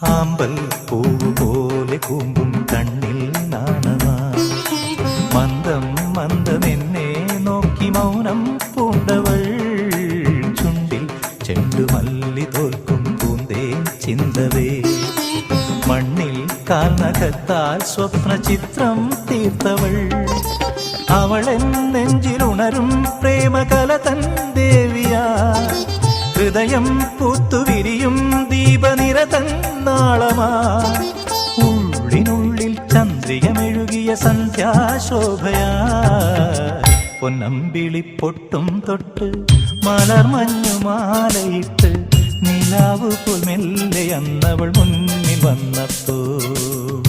ആമ്പൽ പൂവ് പോലെ കൂമ്പും കണ്ണിൽ നാണമാ മന്ദം മന്ദമെന്നെ നോക്കി മൗനം പൂണ്ടവൾ ചുണ്ടിൽ ചെണ്ടുമല്ലി തോൽക്കും പൂന്തേ ചിന്തവേ മണ്ണിൽ കാൽനഖത്താൽ സ്വപ്ന ചിത്രം തീർത്തവൾ അവളെൻ നെഞ്ചിലുണരും പ്രേമകലതൻ ദേവിയാ ഹൃദയം പൂത്തുവിരിയും ദീപനിരതൻ നാളമാ ഉള്ളിനുള്ളിൽ ചന്ദ്രികമെഴുകിയ സന്ധ്യാശോഭയാ പൊന്നമ്പിളി പൊട്ടും തൊട്ട് മലർമഞ്ഞുമാലയിട്ട് നിലാവ് പോൽ മെല്ലെ അന്നവൾ മുന്നിൽ വന്നപ്പോൾ